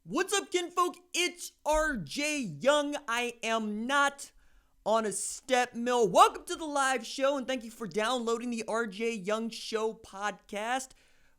What's up, kinfolk? It's RJ Young. I am not on a step mill. Welcome to the live show, and thank you for downloading the RJ Young Show podcast.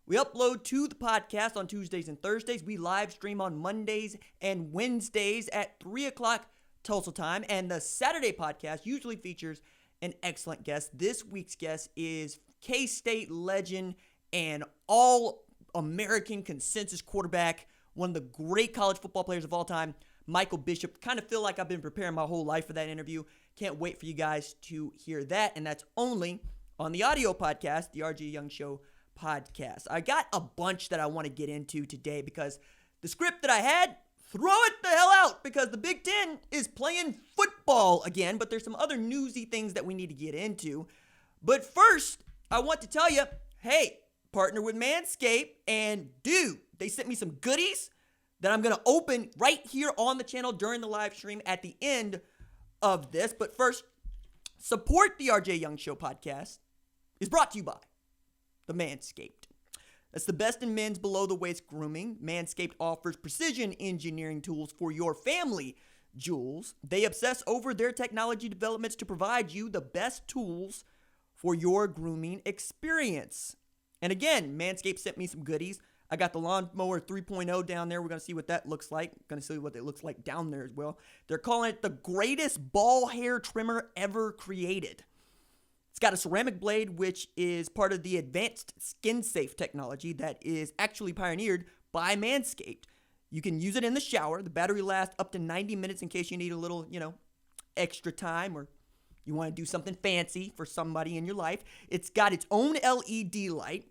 We upload to the podcast on Tuesdays and Thursdays. We live stream on Mondays and Wednesdays at 3 o'clock Tulsa time, and the Saturday podcast usually features an excellent guest. This week's guest is K-State legend and all-American consensus quarterback, one of the great college football players of all time, Michael Bishop. Kind of feel like I've been preparing my whole life for that interview. Can't wait for you guys to hear that, and that's only on the audio podcast, the RJ Young Show podcast. I got a bunch that I want to get into today because the script that I had, throw it the hell out because the Big Ten is playing football again, but there's some other newsy things that we need to get into. But first, I want to tell you, hey, partner with Manscaped, and dude, they sent me some goodies that I'm going to open right here on the channel during the live stream at the end of this. But first, support the RJ Young Show podcast is brought to you by the Manscaped. That's the best in men's below-the-waist grooming. Manscaped offers precision engineering tools for your family jewels. They obsess over their technology developments to provide you the best tools for your grooming experience. And again, Manscaped sent me some goodies. I got the Lawnmower 3.0 down there. We're going to see what that looks like. Going to see what it looks like down there as well. They're calling it the greatest ball hair trimmer ever created. It's got a ceramic blade, which is part of the advanced skin-safe technology that is actually pioneered by Manscaped. You can use it in the shower. The battery lasts up to 90 minutes in case you need a little, extra time or you want to do something fancy for somebody in your life. It's got its own LED light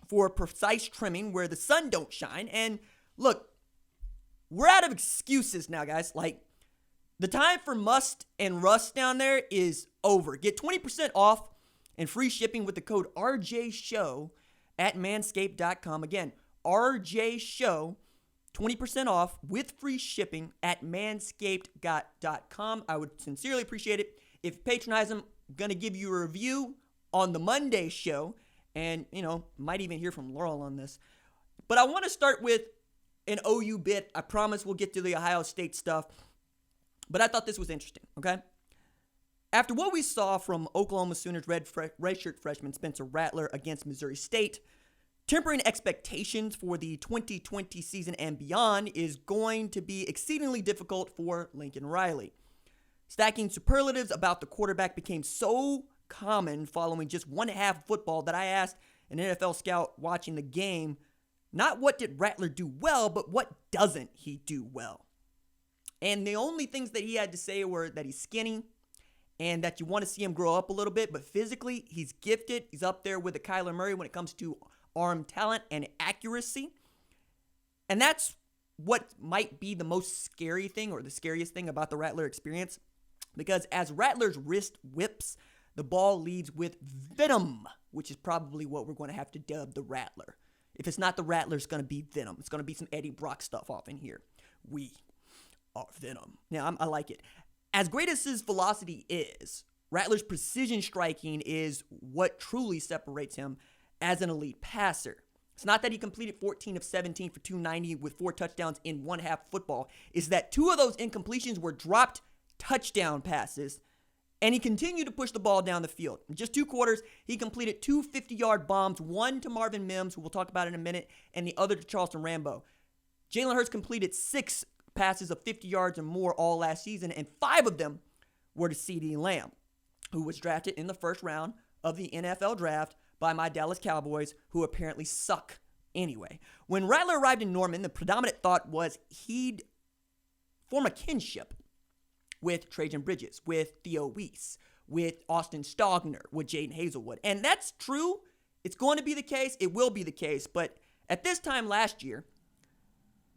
for precise trimming where the sun don't shine. And look, we're out of excuses now, guys. Like, the time for must and rust down there is over. Get 20% off and free shipping with the code RJShow at manscaped.com. Again, RJShow, 20% off with free shipping at manscaped.com. I would sincerely appreciate it if you patronize them. I'm going to give you a review on the Monday show. And, might even hear from Laurel on this. But I want to start with an OU bit. I promise we'll get to the Ohio State stuff. But I thought this was interesting, okay? After what we saw from Oklahoma Sooners redshirt freshman Spencer Rattler against Missouri State, tempering expectations for the 2020 season and beyond is going to be exceedingly difficult for Lincoln Riley. Stacking superlatives about the quarterback became so common following just one half of football that I asked an NFL scout watching the game, not what did Rattler do well, but what doesn't he do well? And the only things that he had to say were that he's skinny and that you want to see him grow up a little bit, but physically he's gifted. He's up there with the Kyler Murray when it comes to arm talent and accuracy. And that's what might be the most scary thing or the scariest thing about the Rattler experience, because as Rattler's wrist whips, the ball leads with venom, which is probably what we're going to have to dub the Rattler. If it's not the Rattler, it's going to be venom. It's going to be some Eddie Brock stuff off in here. We are venom. Now, I like it. As great as his velocity is, Rattler's precision striking is what truly separates him as an elite passer. It's not that he completed 14 of 17 for 290 with 4 touchdowns in one half of football. It's that 2 of those incompletions were dropped touchdown passes, and he continued to push the ball down the field. In just 2 quarters, he completed 2 50-yard bombs, one to Marvin Mims, who we'll talk about in a minute, and the other to Charleston Rambo. Jalen Hurts completed 6 passes of 50 yards or more all last season, and 5 of them were to CeeDee Lamb, who was drafted in the first round of the NFL draft by my Dallas Cowboys, who apparently suck anyway. When Rattler arrived in Norman, the predominant thought was he'd form a kinship with Trajan Bridges, with Theo Weiss, with Austin Stogner, with Jaden Hazelwood. And that's true. It's going to be the case. It will be the case. But at this time last year,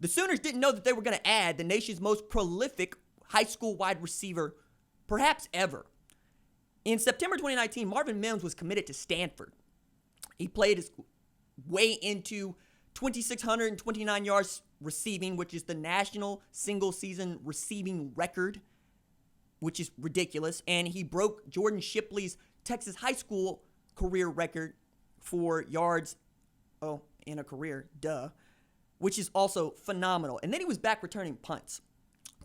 the Sooners didn't know that they were going to add the nation's most prolific high school wide receiver, perhaps ever. In September 2019, Marvin Mims was committed to Stanford. He played his way into 2,629 yards receiving, which is the national single-season receiving record, which is ridiculous. And he broke Jordan Shipley's Texas high school career record for yards, in a career, which is also phenomenal. And then he was back returning punts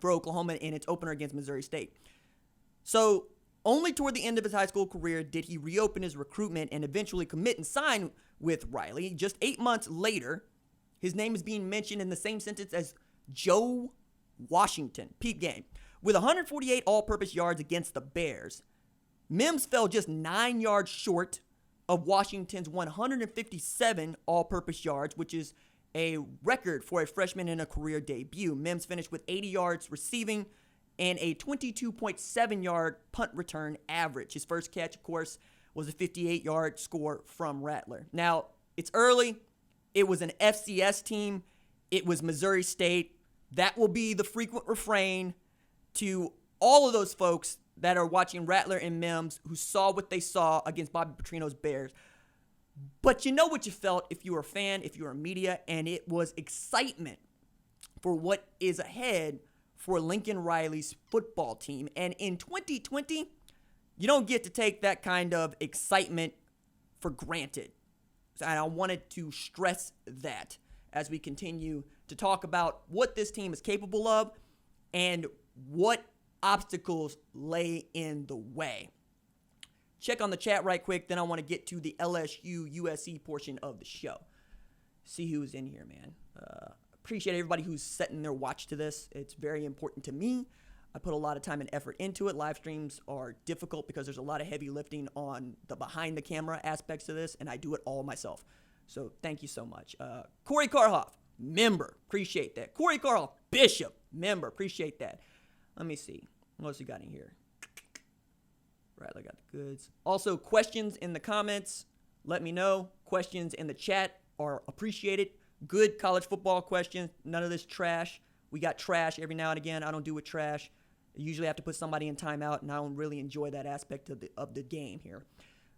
for Oklahoma in its opener against Missouri State. So only toward the end of his high school career did he reopen his recruitment and eventually commit and sign with Riley. Just 8 months later, his name is being mentioned in the same sentence as Joe Washington. Peep game. With 148 all-purpose yards against the Bears, Mims fell just 9 yards short of Washington's 157 all-purpose yards, which is a record for a freshman in a career debut. Mims finished with 80 yards receiving and a 22.7-yard punt return average. His first catch, of course, was a 58-yard score from Rattler. Now, it's early. It was an FCS team. It was Missouri State. That will be the frequent refrain to all of those folks that are watching Rattler and Mims who saw what they saw against Bobby Petrino's Bears. But you know what you felt if you were a fan, if you were media, and it was excitement for what is ahead for Lincoln Riley's football team. And in 2020, you don't get to take that kind of excitement for granted. And I wanted to stress that as we continue to talk about what this team is capable of and what obstacles lay in the way. Check on the chat right quick, then I want to get to the LSU-USC portion of the show. See who's in here, man. Appreciate everybody who's setting their watch to this. It's very important to me. I put a lot of time and effort into it. Live streams are difficult because there's a lot of heavy lifting on the behind-the-camera aspects of this, and I do it all myself. So thank you so much. Corey Karhoff, member. Appreciate that. Corey Karhoff, Bishop, member. Appreciate that. Let me see. What else you got in here? Rattler got the goods. Also, questions in the comments. Let me know. Questions in the chat are appreciated. Good college football questions. None of this trash. We got trash every now and again. I don't do with trash. I usually have to put somebody in timeout, and I don't really enjoy that aspect of the game here.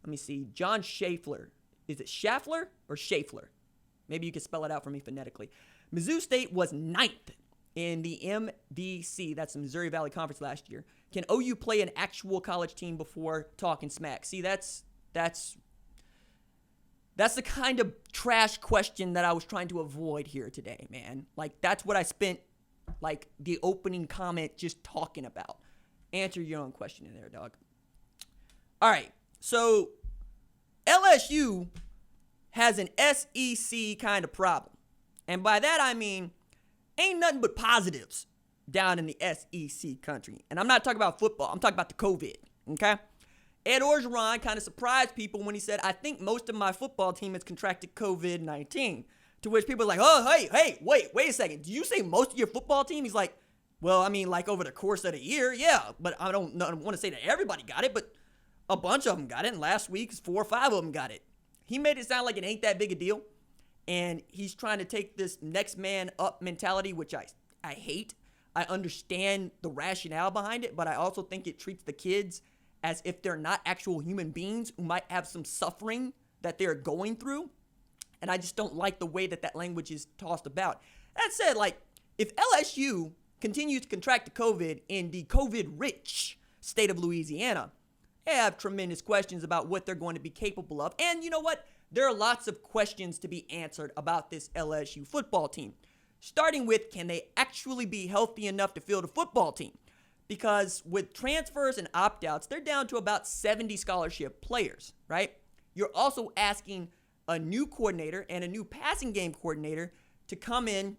Let me see. John Schaeffler. Is it Schaffler or Schaeffler? Maybe you can spell it out for me phonetically. Mizzou State was 9th in the MVC. That's the Missouri Valley Conference last year. Can OU play an actual college team before talking smack? See, that's the kind of trash question that I was trying to avoid here today, man. Like, that's what I spent, like, the opening comment just talking about. Answer your own question in there, dog. All right, so LSU has an SEC kind of problem. And by that, I mean, ain't nothing but positives down in the SEC country. And I'm not talking about football. I'm talking about the COVID, okay? Ed Orgeron kind of surprised people when he said, I think most of my football team has contracted COVID-19. To which people are like, oh, hey, wait a second. Did you say most of your football team? He's like, well, I mean, like over the course of the year, yeah. But I don't want to say that everybody got it, but a bunch of them got it. And last week, 4 or 5 of them got it. He made it sound like it ain't that big a deal. And he's trying to take this next man up mentality, which I hate. I understand the rationale behind it, but I also think it treats the kids as if they're not actual human beings who might have some suffering that they're going through. And I just don't like the way that language is tossed about. That said, like, if LSU continues to contract the COVID in the COVID-rich state of Louisiana, I have tremendous questions about what they're going to be capable of. And you know what? There are lots of questions to be answered about this LSU football team. Starting with, can they actually be healthy enough to field a football team? Because with transfers and opt-outs, they're down to about 70 scholarship players, right? You're also asking a new coordinator and a new passing game coordinator to come in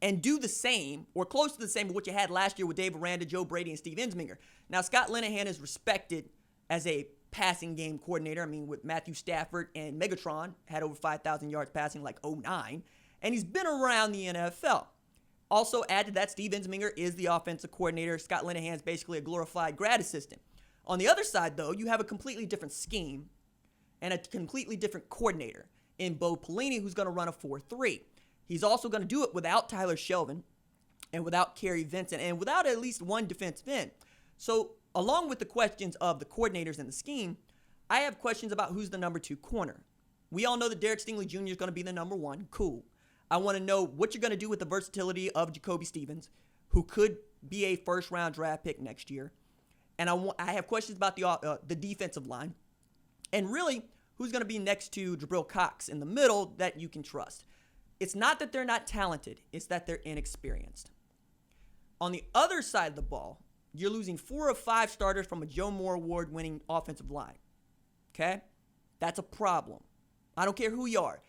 and do the same or close to the same of what you had last year with Dave Aranda, Joe Brady, and Steve Ensminger. Now, Scott Linehan is respected as a passing game coordinator. I mean, with Matthew Stafford and Megatron, had over 5,000 yards passing like 09, and he's been around the NFL. Also, add to that, Steve Ensminger is the offensive coordinator. Scott Linehan is basically a glorified grad assistant. On the other side, though, you have a completely different scheme and a completely different coordinator in Bo Pelini, who's going to run a 4-3. He's also going to do it without Tyler Shelvin and without Kerry Vincent and without at least one defensive end. So, along with the questions of the coordinators and the scheme, I have questions about who's the number 2 corner. We all know that Derek Stingley Jr. is going to be the number 1. Cool. I want to know what you're going to do with the versatility of Jacoby Stevens, who could be a first-round draft pick next year. And I have questions about the defensive line. And really, who's going to be next to Jabril Cox in the middle that you can trust. It's not that they're not talented. It's that they're inexperienced. On the other side of the ball, you're losing 4 of 5 starters from a Joe Moore Award-winning offensive line. Okay? That's a problem. I don't care who you are.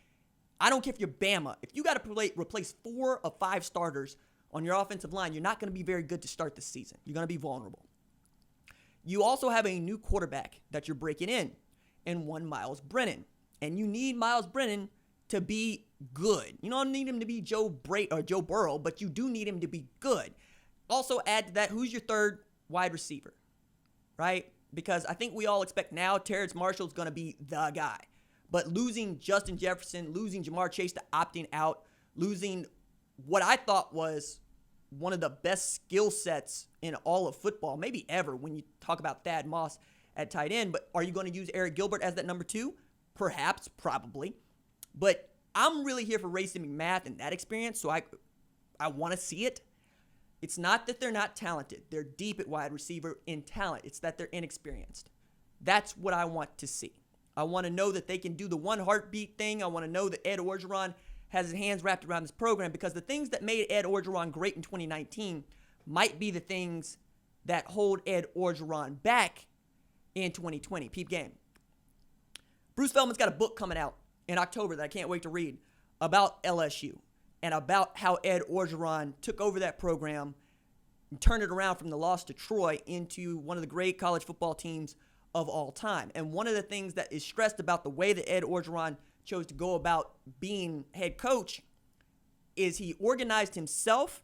I don't care if you're Bama. If you got to replace 4 of 5 starters on your offensive line, you're not going to be very good to start the season. You're going to be vulnerable. You also have a new quarterback that you're breaking in one Miles Brennan. And you need Miles Brennan to be good. You don't need him to be Joe Burrow, but you do need him to be good. Also add to that, who's your third wide receiver, right? Because I think we all expect now Terrence Marshall's going to be the guy. But losing Justin Jefferson, losing Jamar Chase to opting out, losing what I thought was one of the best skill sets in all of football, maybe ever, when you talk about Thad Moss at tight end. But are you going to use Eric Gilbert as that number 2? Perhaps, probably. But I'm really here for Racing McMath and that experience, so I want to see it. It's not that they're not talented. They're deep at wide receiver in talent. It's that they're inexperienced. That's what I want to see. I want to know that they can do the one heartbeat thing. I want to know that Ed Orgeron has his hands wrapped around this program, because the things that made Ed Orgeron great in 2019 might be the things that hold Ed Orgeron back in 2020. Peep game. Bruce Feldman's got a book coming out in October that I can't wait to read about LSU and about how Ed Orgeron took over that program and turned it around from the loss to Troy into one of the great college football teams of all time. And one of the things that is stressed about the way that Ed Orgeron chose to go about being head coach is he organized himself,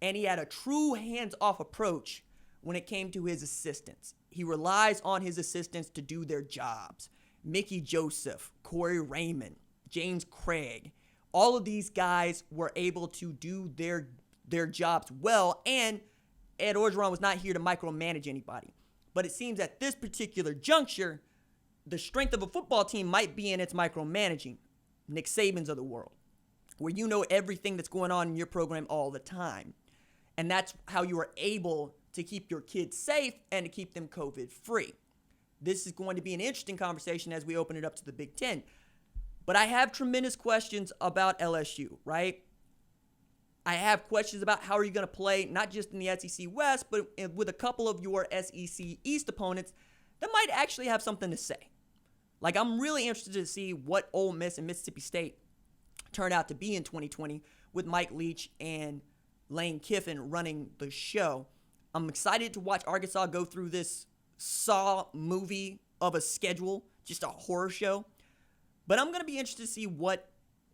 and he had a true hands-off approach when it came to his assistants. He relies on his assistants to do their jobs. Mickey Joseph, Corey Raymond, James Craig, all of these guys were able to do their jobs well, and Ed Orgeron was not here to micromanage anybody. But it seems at this particular juncture, the strength of a football team might be in its micromanaging. Nick Saban's of the world, where you know everything that's going on in your program all the time. And that's how you are able to keep your kids safe and to keep them COVID-free. This is going to be an interesting conversation as we open it up to the Big Ten. But I have tremendous questions about LSU, right? I have questions about how are you going to play, not just in the SEC West, but with a couple of your SEC East opponents that might actually have something to say. Like, I'm really interested to see what Ole Miss and Mississippi State turn out to be in 2020 with Mike Leach and Lane Kiffin running the show. I'm excited to watch Arkansas go through this Saw movie of a schedule, just a horror show. But I'm going to be interested to see what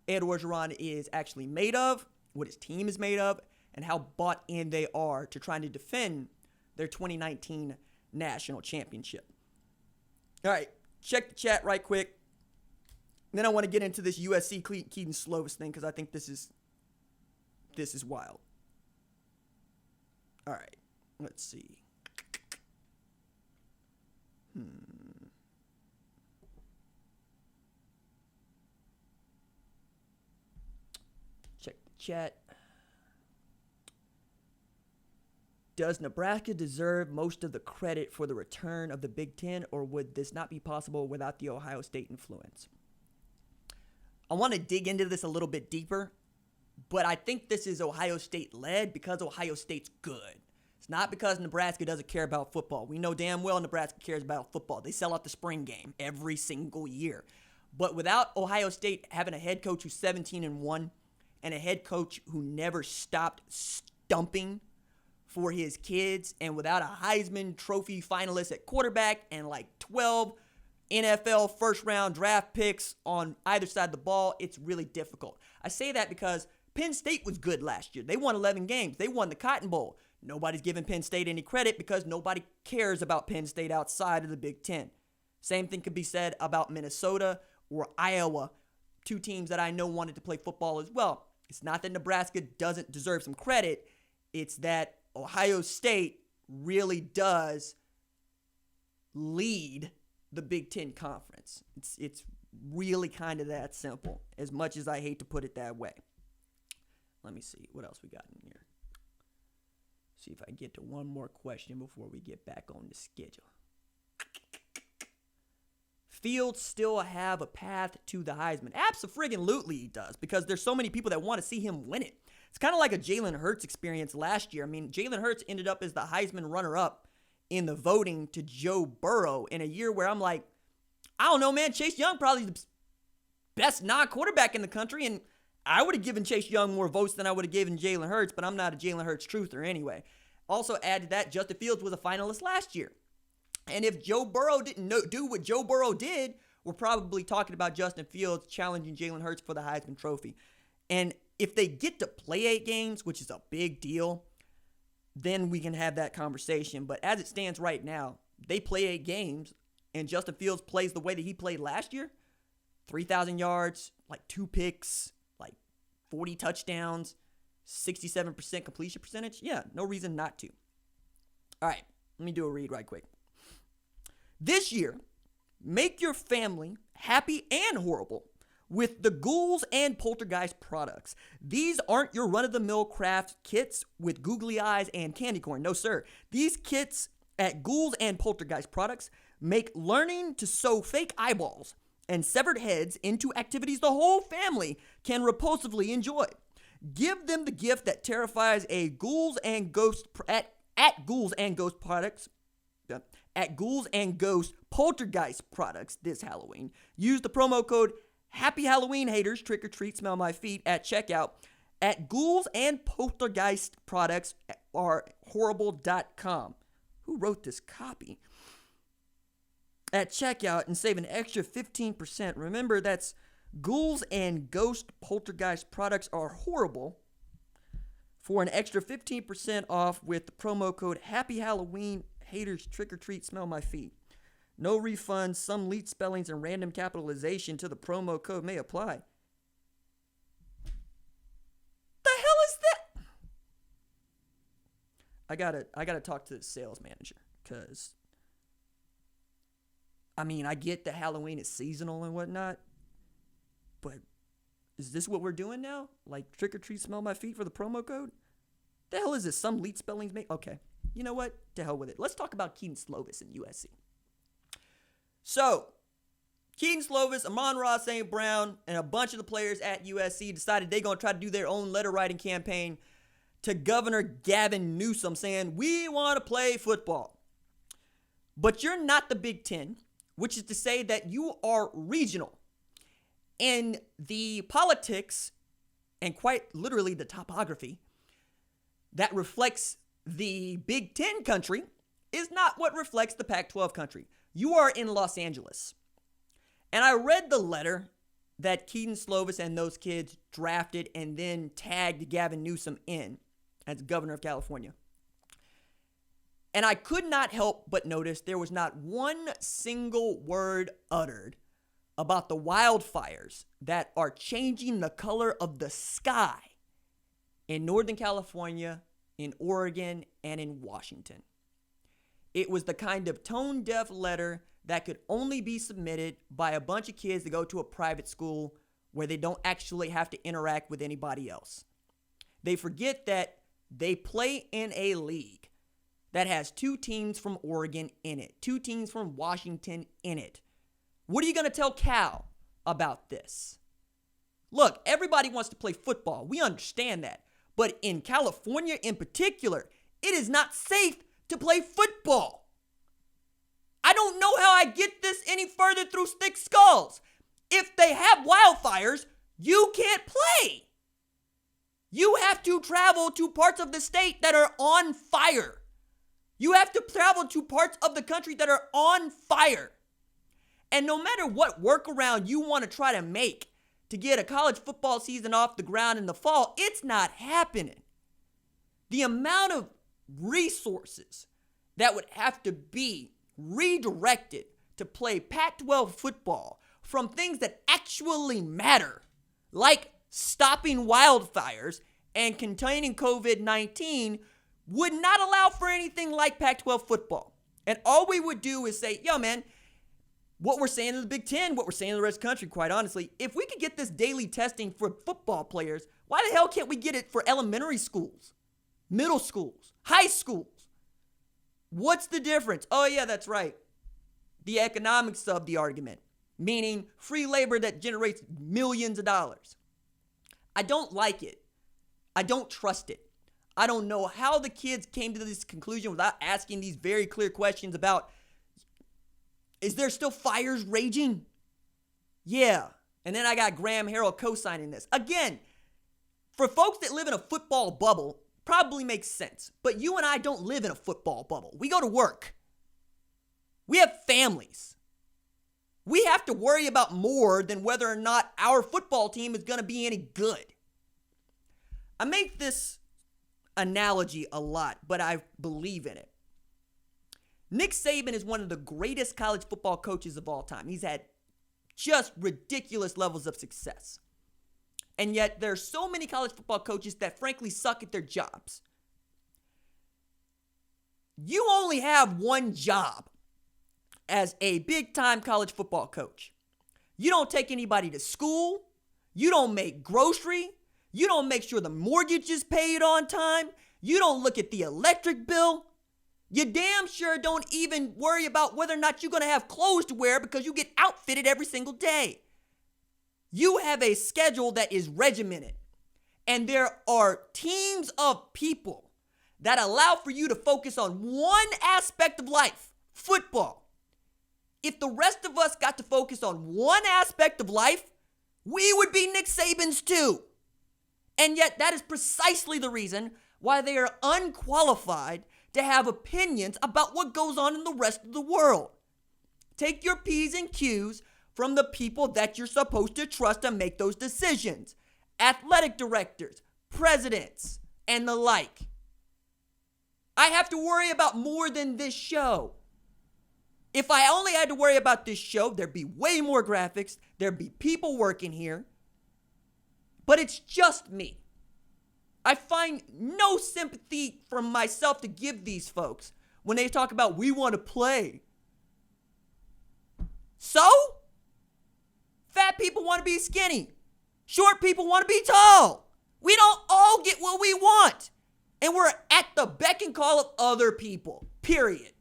Ed Orgeron is actually made of, what his team is made of, and how bought in they are to trying to defend their 2019 national championship. All right, check the chat right quick. Then I want to get into this USC Kedon Slovis thing, because I think this is wild. All right, let's see. Check the chat. Does Nebraska deserve most of the credit for the return of the Big Ten, or would this not be possible without the Ohio State influence? I want to dig into this a little bit deeper, but I think this is Ohio State-led because Ohio State's good. It's not because Nebraska doesn't care about football. We know damn well Nebraska cares about football. They sell out the spring game every single year. But without Ohio State having a head coach who's 17-1 and a head coach who never stopped stumping for his kids, and without a Heisman Trophy finalist at quarterback and like 12 NFL first-round draft picks on either side of the ball, it's really difficult. I say that because Penn State was good last year. They won 11 games. They won the Cotton Bowl. Nobody's giving Penn State any credit because nobody cares about Penn State outside of the Big Ten. Same thing could be said about Minnesota or Iowa, two teams that I know wanted to play football as well. It's not that Nebraska doesn't deserve some credit. It's that Ohio State really does lead the Big Ten Conference. It's really kind of that simple, as much as I hate to put it that way. Let me see what else we got in here. See if I can get to one more question before we get back on the schedule. Fields still have a path to the Heisman? Abso-friggin-lutely he does, because there's so many people that want to see him win it. It's kind of like a Jalen Hurts experience last year. I mean, Jalen Hurts ended up as the Heisman runner-up in the voting to Joe Burrow in a year where I'm like, I don't know, man. Chase Young probably the best non-quarterback in the country, and I would have given Chase Young more votes than I would have given Jalen Hurts, but I'm not a Jalen Hurts truther anyway. Also add to that, Justin Fields was a finalist last year. And if Joe Burrow didn't do what Joe Burrow did, we're probably talking about Justin Fields challenging Jalen Hurts for the Heisman Trophy. And if they get to play 8 games, which is a big deal, then we can have that conversation. But as it stands right now, they play 8 games, and Justin Fields plays the way that he played last year. 3,000 yards, like 2 picks, like 40 touchdowns, 67% completion percentage. Yeah, no reason not to. All right, let me do a read right quick. This year, make your family happy and horrible with the Ghouls and Poltergeist products. These aren't your run-of-the-mill craft kits with googly eyes and candy corn. No, sir. These kits at Ghouls and Poltergeist products make learning to sew fake eyeballs and severed heads into activities the whole family can repulsively enjoy. Give them the gift that terrifies a Ghouls and Ghost at Ghouls and Ghost products. At Ghouls and Ghost Poltergeist products this Halloween. Use the promo code Happy Halloween Haters, trick or treat, smell my feet at checkout. At Ghouls and Poltergeist products are horrible.com. Who wrote this copy? At checkout and save an extra 15%. Remember, that's Ghouls and Ghost Poltergeist products are horrible for an extra 15% off with the promo code Happy Halloween Haters, trick or treat, smell my feet. No refunds, some leet spellings, and random capitalization to the promo code may apply. The hell is that? I gotta talk to the sales manager, because I mean, I get that Halloween is seasonal and whatnot, but is this what we're doing now? Like trick or treat, smell my feet for the promo code? The hell is this? Some leet spellings may. Okay. You know what? To hell with it. Let's talk about Kedon Slovis in USC. So, Kedon Slovis, Amon-Ra St. Brown, and a bunch of the players at USC decided they're going to try to do their own letter writing campaign to Governor Gavin Newsom saying, we want to play football. But you're not the Big Ten, which is to say that you are regional. And the politics, and quite literally the topography, that reflects the Big Ten country is not what reflects the Pac-12 country. You are in Los Angeles. And I read the letter that Kedon Slovis and those kids drafted and then tagged Gavin Newsom in as governor of California. And I could not help but notice there was not one single word uttered about the wildfires that are changing the color of the sky in Northern California, in Oregon, and in Washington. It was the kind of tone-deaf letter that could only be submitted by a bunch of kids that go to a private school where they don't actually have to interact with anybody else. They forget that they play in a league that has 2 teams from Oregon in it, 2 teams from Washington in it. What are you going to tell Cal about this? Look, everybody wants to play football. We understand that. But in California in particular, it is not safe to play football. I don't know how I get this any further through thick skulls. If they have wildfires, you can't play. You have to travel to parts of the state that are on fire. You have to travel to parts of the country that are on fire. And no matter what workaround you want to try to make to get a college football season off the ground in the fall, it's not happening. The amount of resources that would have to be redirected to play Pac-12 football from things that actually matter, like stopping wildfires and containing COVID-19, would not allow for anything like Pac-12 football. And all we would do is say, yo, man, what we're saying in the Big Ten, what we're saying in the rest of the country, quite honestly, if we could get this daily testing for football players, why the hell can't we get it for elementary schools, middle schools, high schools? What's the difference? Oh, yeah, that's right. The economics of the argument. meaning free labor that generates millions of dollars. I don't like it. I don't trust it. I don't know how the kids came to this conclusion without asking these very clear questions about, is there still fires raging? Yeah. And then I got Graham Harrell co-signing this. Again, for folks that live in a football bubble, probably makes sense. But you and I don't live in a football bubble. We go to work. We have families. We have to worry about more than whether or not our football team is going to be any good. I make this analogy a lot, but I believe in it. Nick Saban is one of the greatest college football coaches of all time. He's had just ridiculous levels of success. And yet there are so many college football coaches that frankly suck at their jobs. You only have one job as a big-time college football coach. You don't take anybody to school. You don't make grocery. You don't make sure the mortgage is paid on time. You don't look at the electric bill. You damn sure don't even worry about whether or not you're going to have clothes to wear because you get outfitted every single day. You have a schedule that is regimented. And there are teams of people that allow for you to focus on one aspect of life, football. If the rest of us got to focus on one aspect of life, we would be Nick Sabans too. And yet that is precisely the reason why they are unqualified to have opinions about what goes on in the rest of the world. Take your P's and Q's from the people that you're supposed to trust to make those decisions. Athletic directors, presidents, and the like. I have to worry about more than this show. If I only had to worry about this show, there'd be way more graphics, there'd be people working here. But it's just me. I find no sympathy from myself to give these folks when they talk about we want to play. So? Fat people want to be skinny. Short people want to be tall. We don't all get what we want. And we're at the beck and call of other people. Period.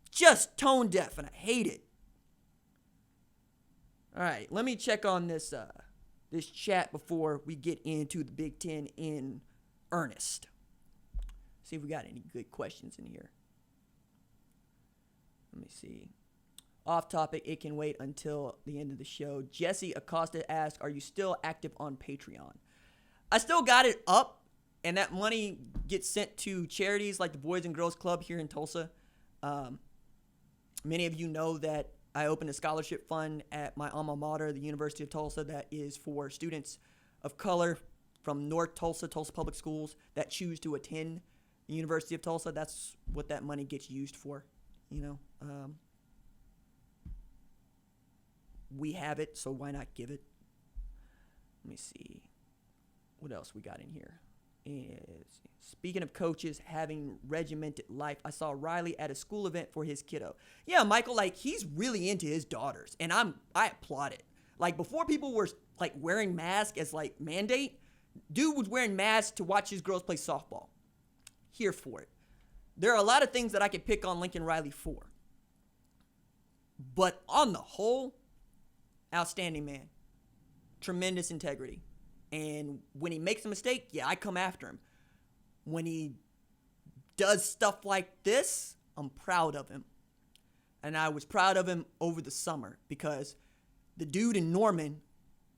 Just tone deaf, and I hate it. All right, let me check on this chat before we get into the Big Ten in earnest. See if we got any good questions in here. Let me see. Off topic, it can wait until the end of the show. Jesse Acosta asked, are you still active on Patreon? I still got it up, and that money gets sent to charities like the Boys and Girls Club here in Tulsa. Many of you know that I opened a scholarship fund at my alma mater, the University of Tulsa, that is for students of color from North Tulsa, Tulsa Public Schools, that choose to attend the University of Tulsa. That's what that money gets used for, you know. We have it, so why not give it? Let me see. What else we got in here? Speaking of coaches having regimented life, I saw Riley at a school event for his kiddo. Yeah, Michael, like, he's really into his daughters, and I applaud it. Like, before people were, like, wearing masks as, like, mandate, dude was wearing masks to watch his girls play softball. Here for it. There are a lot of things that I could pick on Lincoln Riley for. But on the whole, outstanding man. Tremendous integrity. And when he makes a mistake, yeah, I come after him. When he does stuff like this, I'm proud of him. And I was proud of him over the summer because the dude in Norman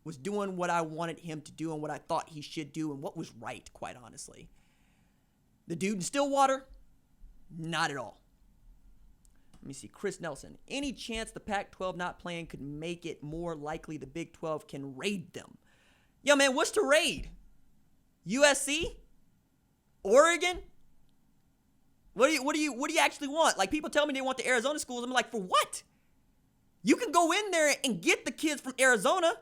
was doing what I wanted him to do and what I thought he should do and what was right, quite honestly. The dude in Stillwater, not at all. Let me see. Chris Nelson. Any chance the Pac-12 not playing could make it more likely the Big 12 can raid them? Yo, man, what's to raid? USC? Oregon? What do you actually want? Like, people tell me they want the Arizona schools. I'm like, for what? You can go in there and get the kids from Arizona.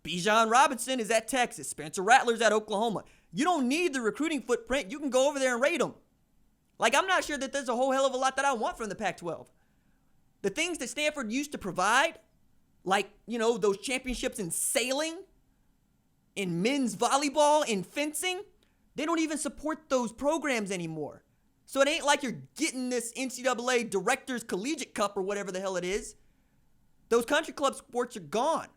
Bijan Robinson is at Texas. Spencer Rattler's at Oklahoma. You don't need the recruiting footprint. You can go over there and raid them. Like, I'm not sure that there's a whole hell of a lot that I want from the Pac-12. The things that Stanford used to provide, like, you know, those championships in sailing, in men's volleyball, in fencing, they don't even support those programs anymore. So it ain't like you're getting this NCAA Directors Collegiate Cup or whatever the hell it is. those country club sports are gone.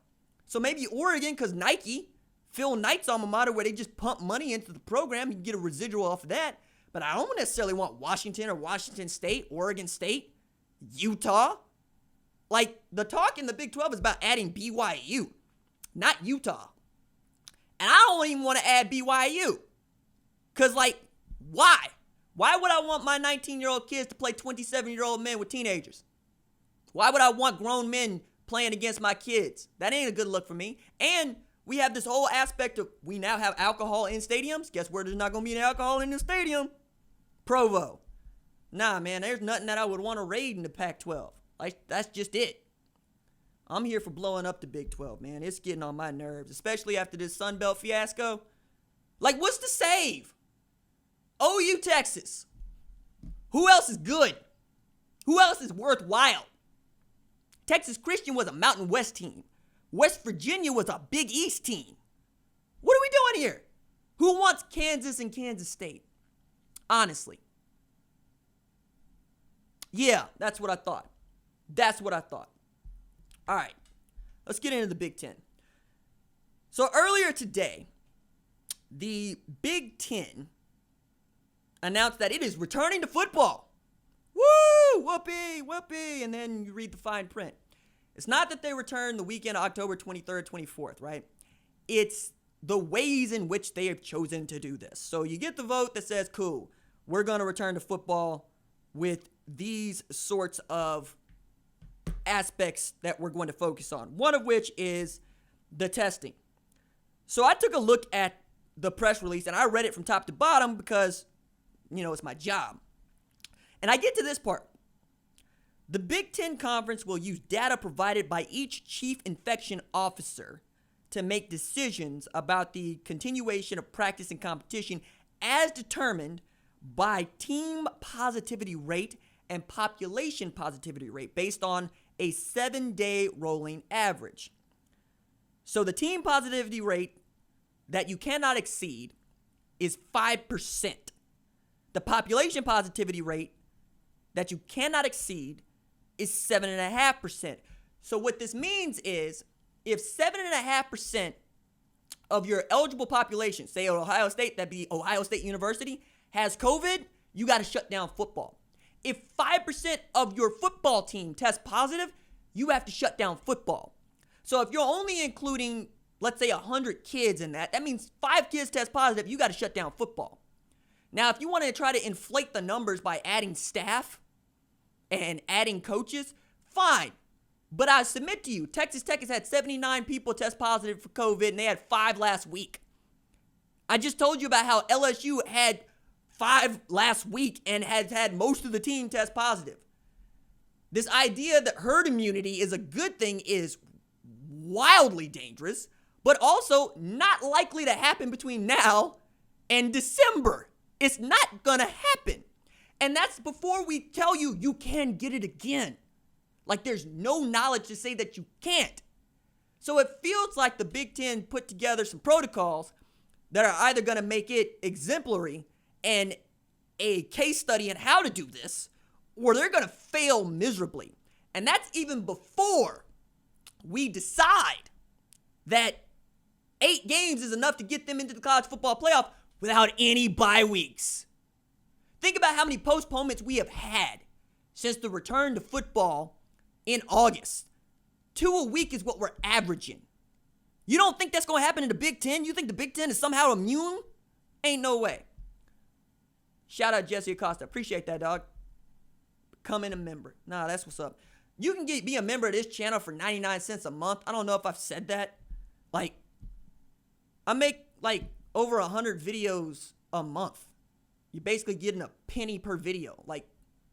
So maybe Oregon, because Nike, Phil Knight's alma mater, where they just pump money into the program, you can get a residual off of that. But I don't necessarily want Washington or Washington State, Oregon State, Utah. Like, the talk in the Big 12 is about adding BYU, not Utah. And I don't even want to add BYU. Because, like, why? Why would I want my 19-year-old kids to play 27-year-old men with teenagers? Why would I want grown men playing against my kids? That ain't a good look for me. And we have this whole aspect of we now have alcohol in stadiums. Guess where there's not going to be any alcohol in the stadium? Provo. Nah, man, there's nothing that I would want to raid in the Pac-12. Like, that's just it. I'm here for blowing up the Big 12, man. It's getting on my nerves, especially after this Sun Belt fiasco. Like, what's the save? OU, Texas. Who else is good? Who else is worthwhile? Texas Christian was a Mountain West team. West Virginia was a Big East team. What are we doing here? Who wants Kansas and Kansas State? Honestly. Yeah, that's what I thought. That's what I thought. All right, let's get into the Big Ten. So earlier today, the Big Ten announced that it is returning to football. Woo! Whoopee! Whoopee! And then you read the fine print. It's not that they return the weekend of October 23rd, 24th, right? It's the ways in which they have chosen to do this. So you get the vote that says, cool, we're going to return to football with these sorts of aspects that we're going to focus on. One of which is the testing. So I took a look at the press release and I read it from top to bottom because, you know, it's my job. And I get to this part. The Big Ten Conference will use data provided by each chief infection officer to make decisions about the continuation of practice and competition as determined by team positivity rate and population positivity rate based on a 7-day rolling average. So the team positivity rate that you cannot exceed is 5%. The population positivity rate that you cannot exceed is 7.5%. So what this means is if 7.5% of your eligible population, say at Ohio State, that'd be Ohio State University, has COVID, you got to shut down football. If 5% of your football team tests positive, you have to shut down football. So if you're only including, let's say, 100 kids in that means 5 kids test positive, you got to shut down football. Now, if you want to try to inflate the numbers by adding staff and adding coaches, fine. But I submit to you, Texas Tech has had 79 people test positive for COVID, and they had 5 last week. I just told you about how LSU had 5 last week and has had most of the team test positive. This idea that herd immunity is a good thing is wildly dangerous, but also not likely to happen between now and December. It's not going to happen. And that's before we tell you you can get it again. Like there's no knowledge to say that you can't. So it feels like the Big Ten put together some protocols that are either going to make it exemplary and a case study on how to do this, or they're going to fail miserably. And that's even before we decide that 8 games is enough to get them into the college football playoff without any bye weeks. Think about how many postponements we have had since the return to football in August. 2 a week is what we're averaging. You don't think that's going to happen in the Big Ten? You think the Big Ten is somehow immune? Ain't no way. Shout out Jesse Acosta. Appreciate that, dog. Becoming a member. Nah, that's what's up. You can be a member of this channel for 99 cents a month. I don't know if I've said that. Like, I make like over 100 videos a month. You're basically getting a penny per video. Like,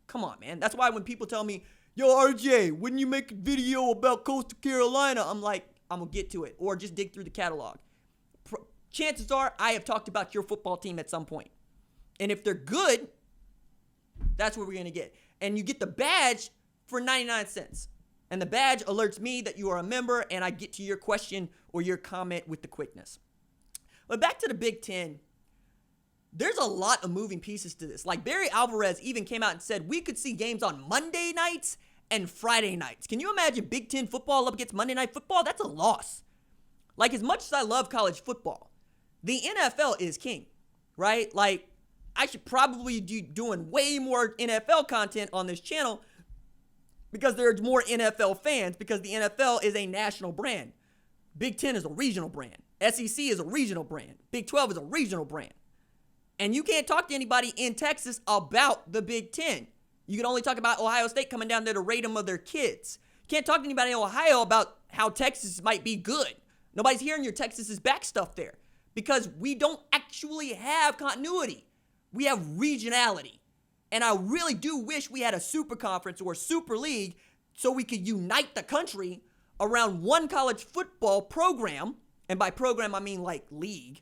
come on, man. That's why when people tell me, yo, RJ, wouldn't you make a video about Coastal Carolina? I'm like, I'm going to get to it. Or just dig through the catalog. Chances are I have talked about your football team at some point. And if they're good, that's what we're going to get. And you get the badge for 99 cents. And the badge alerts me that you are a member, and I get to your question or your comment with the quickness. But back to the Big Ten. There's a lot of moving pieces to this. Like Barry Alvarez even came out and said we could see games on Monday nights and Friday nights. Can you imagine Big Ten football up against Monday Night Football? That's a loss. Like, as much as I love college football, the NFL is king, right? Like, I should probably be doing way more NFL content on this channel because there's more NFL fans, because the NFL is a national brand. Big Ten is a regional brand. SEC is a regional brand. Big 12 is a regional brand. And you can't talk to anybody in Texas about the Big Ten. You can only talk about Ohio State coming down there to rate them of their kids. You can't talk to anybody in Ohio about how Texas might be good. Nobody's hearing your Texas is back stuff there because we don't actually have continuity. We have regionality. And I really do wish we had a super conference or a super league so we could unite the country around one college football program. And by program, I mean like league.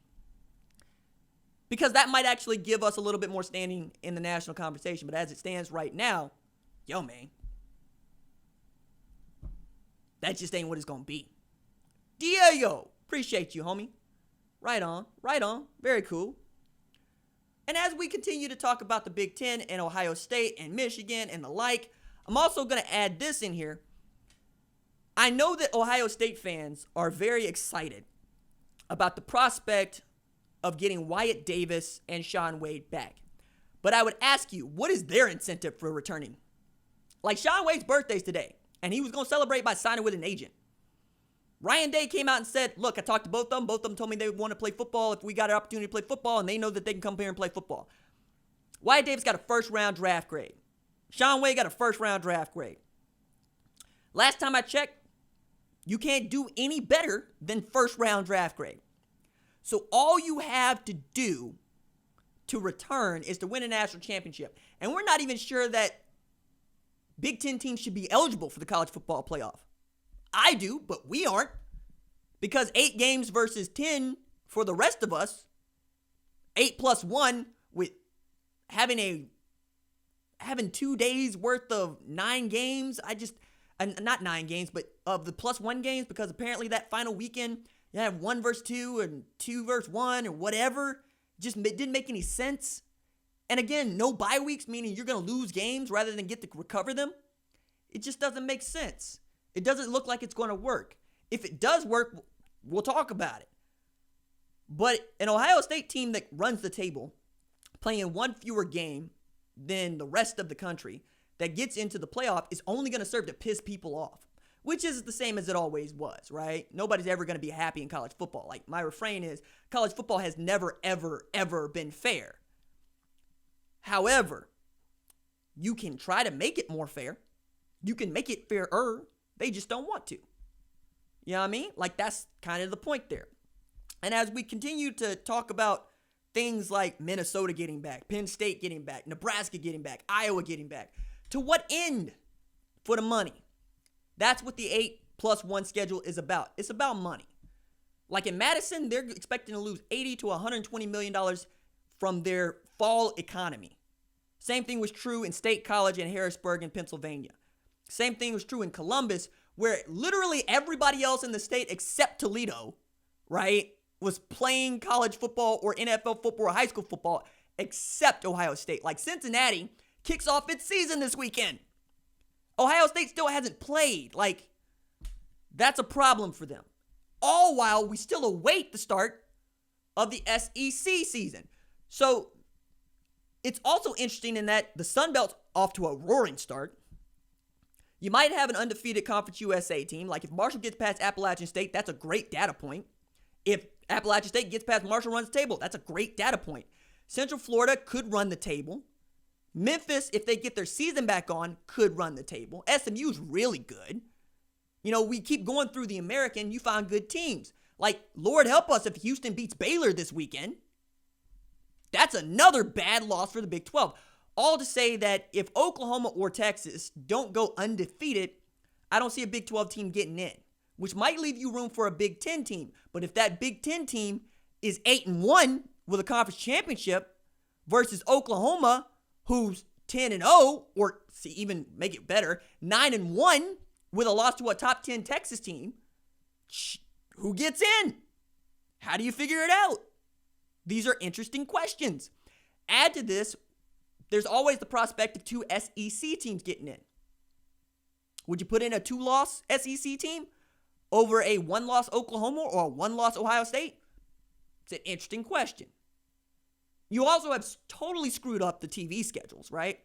Because that might actually give us a little bit more standing in the national conversation. But as it stands right now, yo, man, that just ain't what it's going to be. Diego, appreciate you, homie. Right on. Very cool. And as we continue to talk about the Big Ten and Ohio State and Michigan and the like, I'm also going to add this in here. I know that Ohio State fans are very excited about the prospect of getting Wyatt Davis and Shaun Wade back. But I would ask you, what is their incentive for returning? Like, Shaun Wade's birthday's today, and he was going to celebrate by signing with an agent. Ryan Day came out and said, look, I talked to both of them. Both of them told me they would want to play football if we got an opportunity to play football, and they know that they can come here and play football. Wyatt Davis got a first-round draft grade. Shaun Wade got a first-round draft grade. Last time I checked, you can't do any better than first-round draft grade. So all you have to do to return is to win a national championship. And we're not even sure that Big Ten teams should be eligible for the college football playoff. I do, but we aren't. Because 8 games versus 10 for the rest of us, 8 plus 1 with having 2 days worth of 9 games. Not 9 games, but of the plus 1 games, because apparently that final weekend, you have 1 versus 2 and 2 versus 1 or whatever. Just didn't make any sense. And again, no bye weeks, meaning you're going to lose games rather than get to recover them. It just doesn't make sense. It doesn't look like it's going to work. If it does work, we'll talk about it. But an Ohio State team that runs the table, playing 1 fewer game than the rest of the country, that gets into the playoff is only going to serve to piss people off, which is the same as it always was, right? Nobody's ever going to be happy in college football. Like, my refrain is, college football has never, ever, ever been fair. However, you can try to make it more fair. You can make it fairer. They just don't want to. You know what I mean? Like, that's kind of the point there. And as we continue to talk about things like Minnesota getting back, Penn State getting back, Nebraska getting back, Iowa getting back, to what end? For the money. That's what the 8 plus 1 schedule is about. It's about money. Like in Madison, they're expecting to lose $80 to $120 million from their fall economy. Same thing was true in State College in Harrisburg in Pennsylvania. Same thing was true in Columbus, where literally everybody else in the state except Toledo, right, was playing college football or NFL football or high school football except Ohio State. Like, Cincinnati kicks off its season this weekend. Ohio State still hasn't played. Like, that's a problem for them. All while we still await the start of the SEC season. So it's also interesting in that the Sun Belt's off to a roaring start. You might have an undefeated Conference USA team. Like, if Marshall gets past Appalachian State, that's a great data point. If Appalachian State gets past Marshall, runs the table, that's a great data point. Central Florida could run the table. Memphis, if they get their season back on, could run the table. SMU's really good. You know, we keep going through the American, you find good teams. Like, Lord help us if Houston beats Baylor this weekend. That's another bad loss for the Big 12. All to say that if Oklahoma or Texas don't go undefeated, I don't see a Big 12 team getting in, which might leave you room for a Big 10 team. But if that Big 10 team is 8-1 with a conference championship versus Oklahoma, who's 10-0, or see, even make it better, 9-1 with a loss to a top 10 Texas team, who gets in? How do you figure it out? These are interesting questions. Add to this, there's always the prospect of 2 SEC teams getting in. Would you put in a 2-loss SEC team over a 1-loss Oklahoma or a 1-loss Ohio State? It's an interesting question. You also have totally screwed up the TV schedules, right?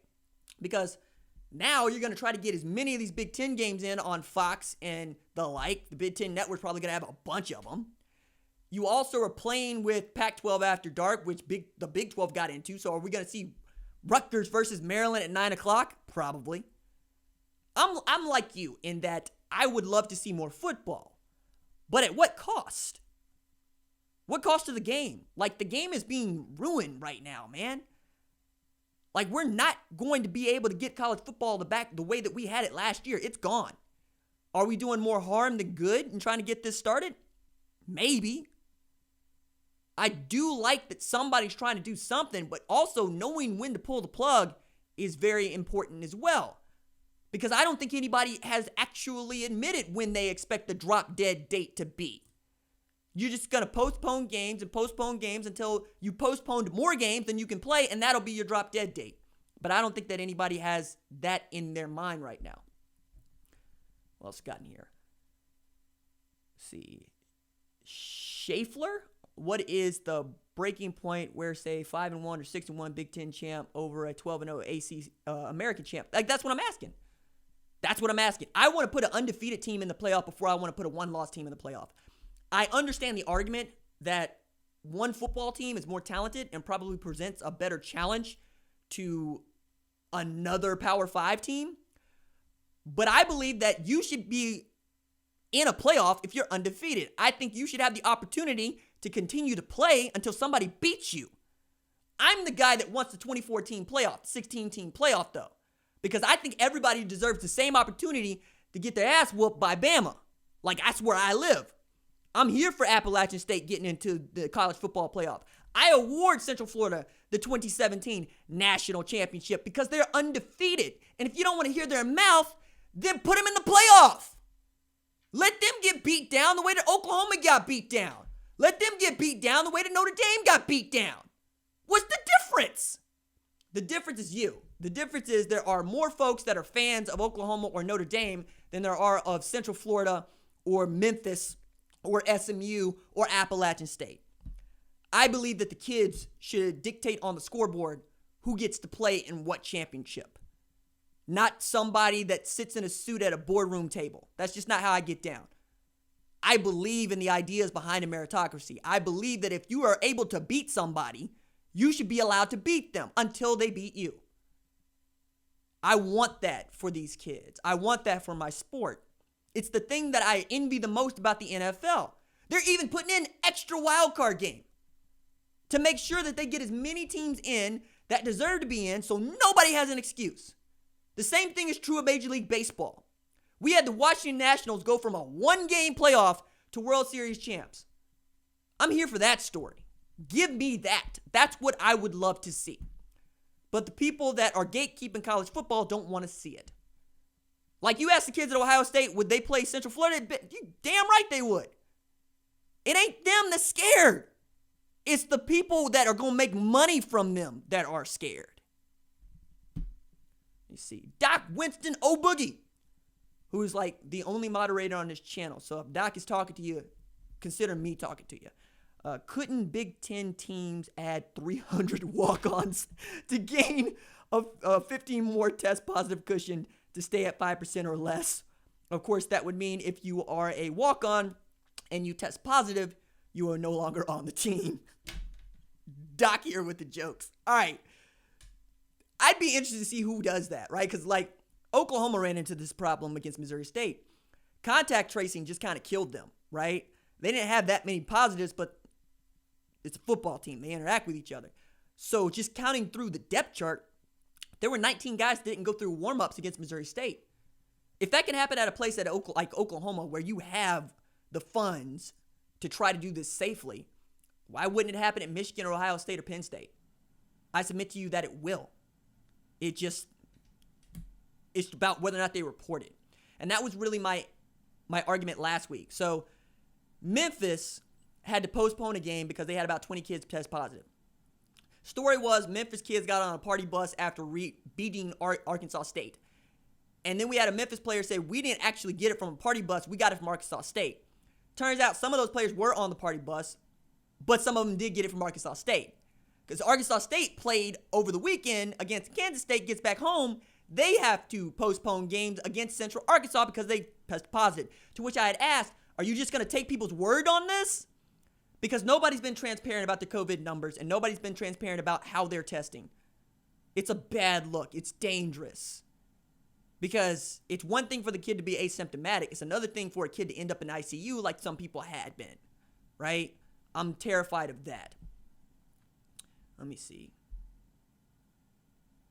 Because now you're going to try to get as many of these Big Ten games in on Fox and the like. The Big Ten Network's probably going to have a bunch of them. You also are playing with Pac-12 After Dark, which the Big 12 got into. So are we going to see Rutgers versus Maryland at 9 o'clock? Probably. I'm like you in that I would love to see more football. But at what cost? What cost to the game? Like, the game is being ruined right now, man. Like, we're not going to be able to get college football back the way that we had it last year. It's gone. Are we doing more harm than good in trying to get this started? Maybe. I do like that somebody's trying to do something, but also knowing when to pull the plug is very important as well. Because I don't think anybody has actually admitted when they expect the drop-dead date to be. You're just going to postpone games until you postponed more games than you can play, and that'll be your drop-dead date. But I don't think that anybody has that in their mind right now. What else got in here? Let's see. Scheffler? What is the breaking point where, say, 5-1 or 6-1 Big Ten champ over a 12-0 AC American champ? Like, that's what I'm asking. That's what I'm asking. I want to put an undefeated team in the playoff before I want to put a one-loss team in the playoff. I understand the argument that one football team is more talented and probably presents a better challenge to another Power 5 team. But I believe that you should be in a playoff if you're undefeated. I think you should have the opportunity to continue to play until somebody beats you. I'm the guy that wants the 24-team playoff, 16-team playoff, though, because I think everybody deserves the same opportunity to get their ass whooped by Bama. Like, that's where I live. I'm here for Appalachian State getting into the college football playoff. I award Central Florida the 2017 national championship because they're undefeated. And if you don't want to hear their mouth, then put them in the playoff. Let them get beat down the way that Oklahoma got beat down. Let them get beat down the way that Notre Dame got beat down. What's the difference? The difference is you. The difference is there are more folks that are fans of Oklahoma or Notre Dame than there are of Central Florida or Memphis or SMU or Appalachian State. I believe that the kids should dictate on the scoreboard who gets to play in what championship. Not somebody that sits in a suit at a boardroom table. That's just not how I get down. I believe in the ideas behind a meritocracy. I believe that if you are able to beat somebody, you should be allowed to beat them until they beat you. I want that for these kids. I want that for my sport. It's the thing that I envy the most about the NFL. They're even putting in extra wildcard game to make sure that they get as many teams in that deserve to be in so nobody has an excuse. The same thing is true of Major League Baseball. We had the Washington Nationals go from a one-game playoff to World Series champs. I'm here for that story. Give me that. That's what I would love to see. But the people that are gatekeeping college football don't want to see it. Like, you ask the kids at Ohio State, would they play Central Florida? You damn right they would. It ain't them that's scared. It's the people that are going to make money from them that are scared. You see, Doc Winston O'Boogie, who is like the only moderator on this channel. So if Doc is talking to you, consider me talking to you. Couldn't Big Ten teams add 300 walk-ons to gain a 15 more test positive cushion to stay at 5% or less? Of course, that would mean if you are a walk-on and you test positive, you are no longer on the team. Doc here with the jokes. All right. I'd be interested to see who does that, right? Because, like, Oklahoma ran into this problem against Missouri State. Contact tracing just kind of killed them, right? They didn't have that many positives, but it's a football team. They interact with each other. So just counting through the depth chart, there were 19 guys that didn't go through warm-ups against Missouri State. If that can happen at a place like Oklahoma where you have the funds to try to do this safely, why wouldn't it happen at Michigan or Ohio State or Penn State? I submit to you that it will. It's about whether or not they report it. And that was really my argument last week. So Memphis had to postpone a game because they had about 20 kids test positive. Story was Memphis kids got on a party bus after beating Arkansas State. And then we had a Memphis player say, we didn't actually get it from a party bus. We got it from Arkansas State. Turns out some of those players were on the party bus, but some of them did get it from Arkansas State. Because Arkansas State played over the weekend against Kansas State, gets back home. They have to postpone games against Central Arkansas because they tested positive. To which I had asked, are you just going to take people's word on this? Because nobody's been transparent about the COVID numbers and nobody's been transparent about how they're testing. It's a bad look. It's dangerous. Because it's one thing for the kid to be asymptomatic. It's another thing for a kid to end up in ICU like some people had been, right? I'm terrified of that. Let me see.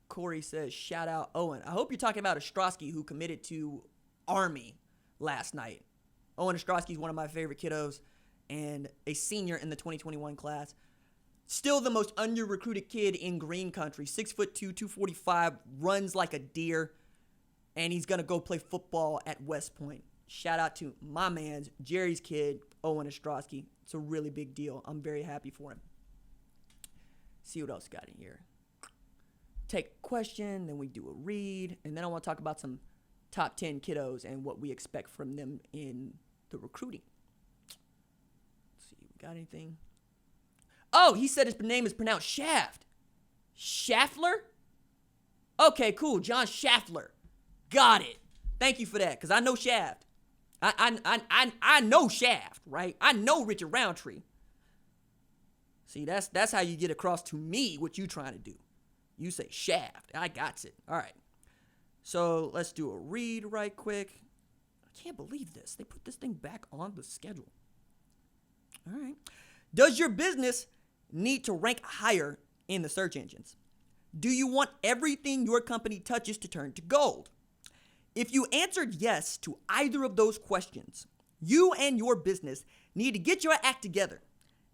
Corey says, shout out Owen. I hope you're talking about Ostrowski, who committed to Army last night. Owen Ostrowski is one of my favorite kiddos and a senior in the 2021 class. Still the most under-recruited kid in green country. 6'2", 245, runs like a deer, and he's going to go play football at West Point. Shout out to my man's, Jerry's kid, Owen Ostrowski. It's a really big deal. I'm very happy for him. See what else got in here. Take a question, then we do a read, and then I want to talk about some top 10 kiddos and what we expect from them in the recruiting. Let's see, we got anything? Oh, he said his name is pronounced Shaft. Schaffler? Okay, cool. John Schaffler. Got it. Thank you for that, because I know Shaft. I know Shaft, right? I know Richard Roundtree. See, that's how you get across to me what you trying to do. You say Shaft. I got it. All right. So let's do a read right quick. I can't believe this. They put this thing back on the schedule. All right. Does your business need to rank higher in the search engines? Do you want everything your company touches to turn to gold? If you answered yes to either of those questions, you and your business need to get your act together.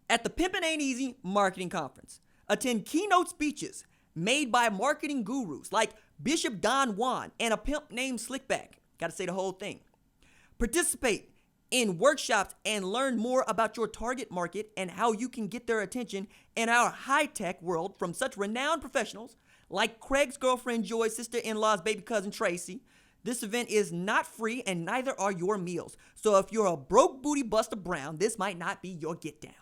At the Pimpin' Ain't Easy Marketing Conference, attend keynote speeches made by marketing gurus like Bishop Don Juan and a pimp named Slickback. Got to say the whole thing. Participate in workshops and learn more about your target market and how you can get their attention in our high-tech world from such renowned professionals like Craig's girlfriend Joy's sister-in-law's baby cousin Tracy. This event is not free and neither are your meals. So if you're a broke booty Buster Brown, this might not be your get down.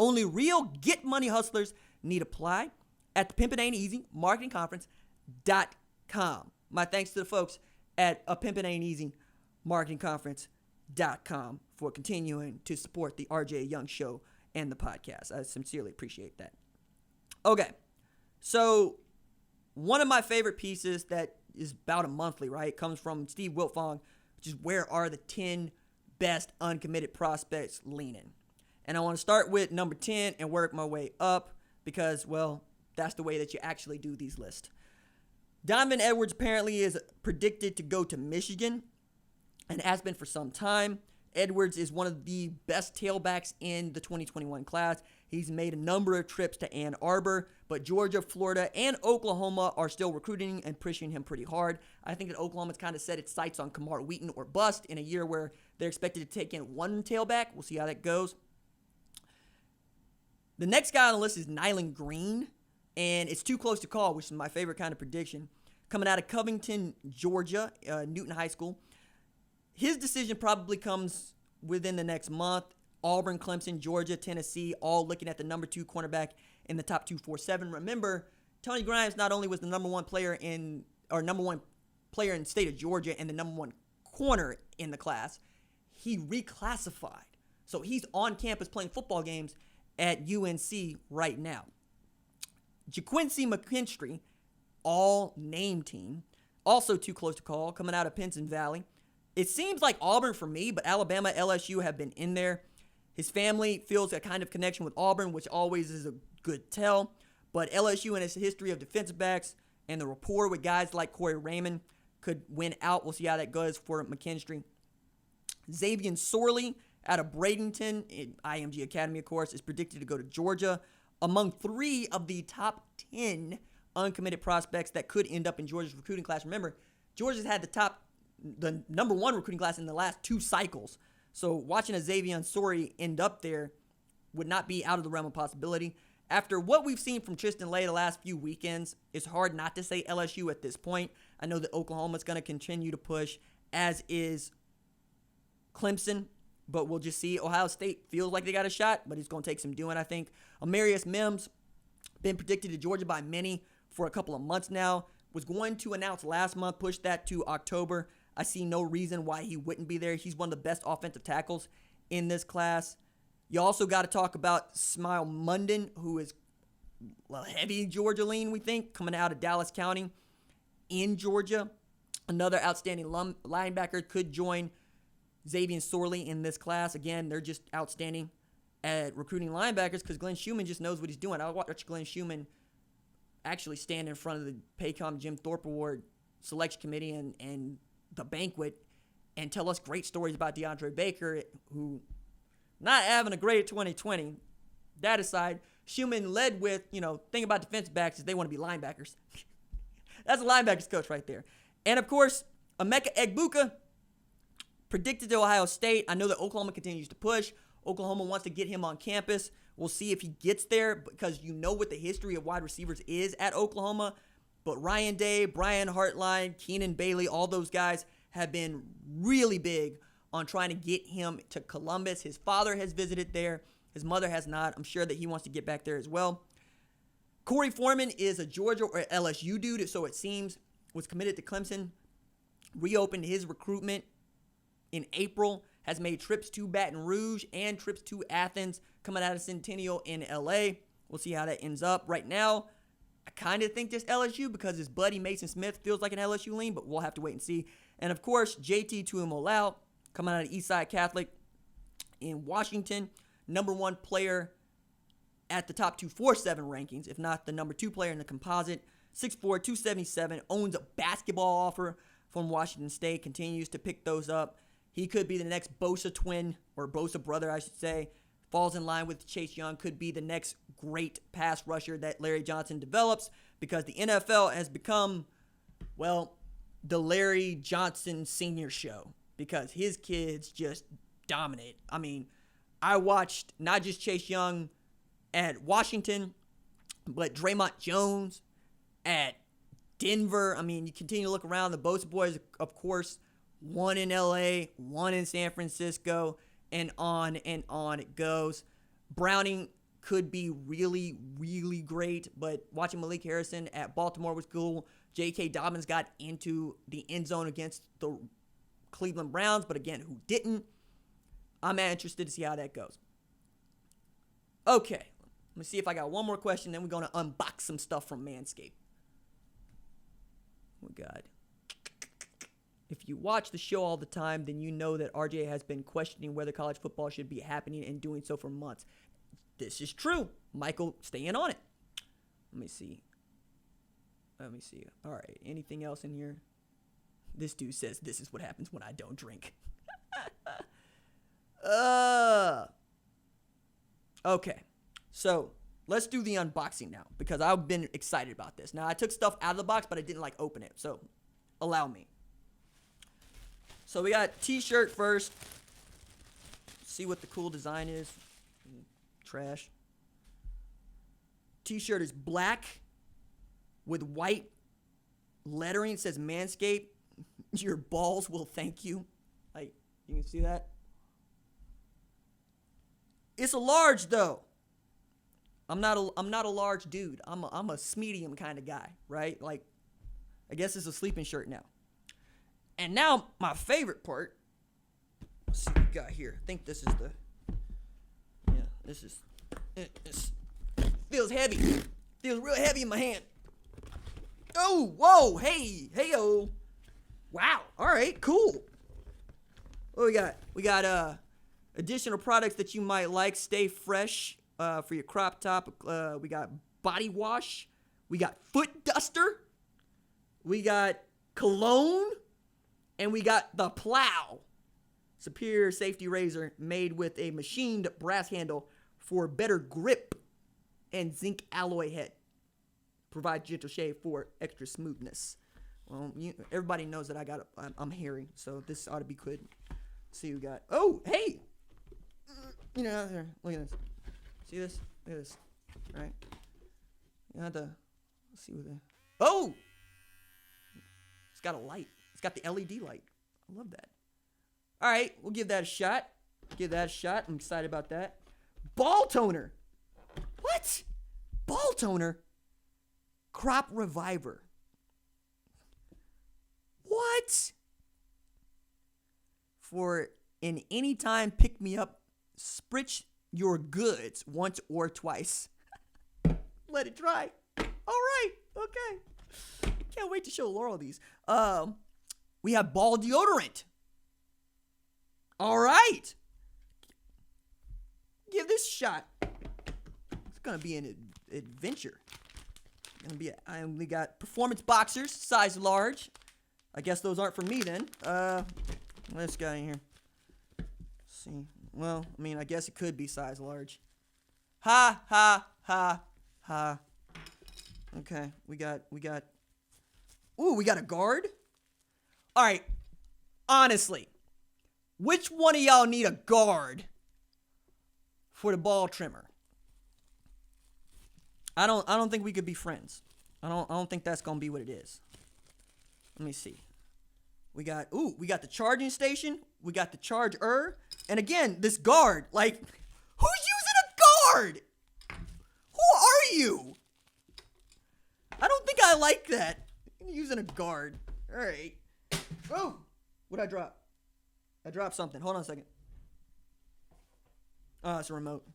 Only real get money hustlers need apply at the Pimpin' Ain't Easy Marketing Conference.com. My thanks to the folks at a Pimpin' Ain't Easy Marketing Conference.com for continuing to support the RJ Young Show and the podcast. I sincerely appreciate that. Okay, so one of my favorite pieces that is about a monthly, right, comes from Steve Wiltfong, which is where are the 10 best uncommitted prospects leaning. And I want to start with number 10 and work my way up because, well, that's the way that you actually do these lists. Donovan Edwards apparently is predicted to go to Michigan and has been for some time. Edwards is one of the best tailbacks in the 2021 class. He's made a number of trips to Ann Arbor, but Georgia, Florida, and Oklahoma are still recruiting and pushing him pretty hard. I think that Oklahoma's kind of set its sights on Kamar Wheaton or bust in a year where they're expected to take in one tailback. We'll see how that goes. The next guy on the list is Nyland Green, and it's too close to call, which is my favorite kind of prediction. Coming out of Covington, Georgia, Newton High School. His decision probably comes within the next month. Auburn, Clemson, Georgia, Tennessee, all looking at the number 2 cornerback in the top 247. Remember, Tony Grimes not only was the number one player in the state of Georgia and the number 1 corner in the class, he reclassified. So he's on campus playing football games at UNC right now. JaQuincy McKinstry, all name team, also too close to call, coming out of Pinson Valley. It seems like Auburn for me, but Alabama, LSU have been in there. His family feels a kind of connection with Auburn, which always is a good tell. But LSU and its history of defensive backs and the rapport with guys like Corey Raymond could win out. We'll see how that goes for McKinstry. Xavier Sorley out of Bradenton, IMG Academy, of course, is predicted to go to Georgia. Among 3 of the top 10 uncommitted prospects that could end up in Georgia's recruiting class. Remember, Georgia's had the number 1 recruiting class in the last 2 cycles. So watching a Xavier Sorley end up there would not be out of the realm of possibility. After what we've seen from Tristan Lay the last few weekends, it's hard not to say LSU at this point. I know that Oklahoma's going to continue to push, as is Clemson, but we'll just see. Ohio State feels like they got a shot, but it's going to take some doing, I think. Amarius Mims, been predicted to Georgia by many for a couple of months now, was going to announce last month, pushed that to October. I see no reason why he wouldn't be there. He's one of the best offensive tackles in this class. You also got to talk about Smile Munden, who is a heavy Georgia lean, we think, coming out of Dallas County in Georgia. Another outstanding linebacker could join Xavier Sorley in this class. Again, they're just outstanding at recruiting linebackers because Glenn Schumann just knows what he's doing. I watched Glenn Schumann actually stand in front of the Paycom Jim Thorpe Award selection committee and the banquet and tell us great stories about DeAndre Baker, who not having a great 2020. That aside, Schumann led with, thing about defensive backs is they want to be linebackers. That's a linebackers coach right there. And, of course, Emeka Egbuka, predicted to Ohio State. I know that Oklahoma continues to push. Oklahoma wants to get him on campus. We'll see if he gets there because you know what the history of wide receivers is at Oklahoma. But Ryan Day, Brian Hartline, Keenan Bailey, all those guys have been really big on trying to get him to Columbus. His father has visited there. His mother has not. I'm sure that he wants to get back there as well. Corey Foreman is a Georgia or LSU dude, so it seems, was committed to Clemson, reopened his recruitment in April, has made trips to Baton Rouge and trips to Athens, coming out of Centennial in LA. We'll see how that ends up. Right now, I kind of think just LSU because his buddy Mason Smith feels like an LSU lean, but we'll have to wait and see. And of course, JT Tuimoloau, coming out of Eastside Catholic in Washington, number one player at the top 247 rankings, if not the number 2 player in the composite. 6'4", 277, owns a basketball offer from Washington State, continues to pick those up. He could be the next Bosa twin, or Bosa brother, I should say. Falls in line with Chase Young, could be the next great pass rusher that Larry Johnson develops because the NFL has become, well, the Larry Johnson Senior Show because his kids just dominate. I mean, I watched not just Chase Young at Washington, but Draymond Jones at Denver. I mean, you continue to look around. The Bosa boys, of course, one in LA, one in San Francisco, and on it goes. Browning could be really, really great, but watching Malik Harrison at Baltimore was cool. J.K. Dobbins got into the end zone against the Cleveland Browns, but again, who didn't? I'm interested to see how that goes. Okay, let me see if I got one more question, then we're going to unbox some stuff from Manscaped. Oh, God. If you watch the show all the time, then you know that RJ has been questioning whether college football should be happening and doing so for months. This is true. Michael, staying on it. Let me see. All right, anything else in here? This dude says this is what happens when I don't drink. Okay, so let's do the unboxing now because I've been excited about this. Now, I took stuff out of the box, but I didn't open it, so allow me. So we got t-shirt first. See what the cool design is. Trash. T-shirt is black with white lettering. It says Manscaped. Your balls will thank you. You can see that. It's a large though. I'm not a large dude. I'm a medium kind of guy, right? I guess it's a sleeping shirt now. And now, my favorite part. Let's see what we got here. I think this is this feels heavy. Feels real heavy in my hand. Oh, whoa, hey-o. Wow, all right, cool. What we got? We got additional products that you might like. Stay fresh for your crop top. We got body wash. We got foot duster. We got cologne. And we got the Plow, superior safety razor made with a machined brass handle for better grip and zinc alloy head. Provide gentle shave for extra smoothness. Well, everybody knows that I'm hairy, so this ought to be good. Let's see what we got. Oh, hey! Look at this. See this? Look at this. All right. You have to, let's see what the, oh! It's got a light. It's got the LED light. I love that. All right, we'll give that a shot. I'm excited about that. Ball toner. What? Ball toner? Crop reviver. What? For an anytime pick-me-up, spritz your goods once or twice. Let it dry. All right. Okay. Can't wait to show Laurel these. We have ball deodorant. All right. Give this a shot. It's going to be an adventure. I only got performance boxers, size large. I guess those aren't for me then. This guy in here. Let's see. Well, I mean, I guess it could be size large. Ha, ha, ha, ha. Okay, we got. Ooh, we got a guard? All right, honestly, which one of y'all need a guard for the ball trimmer? I don't think we could be friends. I don't think that's gonna be what it is. Let me see. We got the charging station. We got the charger. And again, this guard. Like, who's using a guard? Who are you? I don't think I like that. You're using a guard. All right. Oh, what'd I drop? I dropped something. Hold on a second. Oh, it's a remote.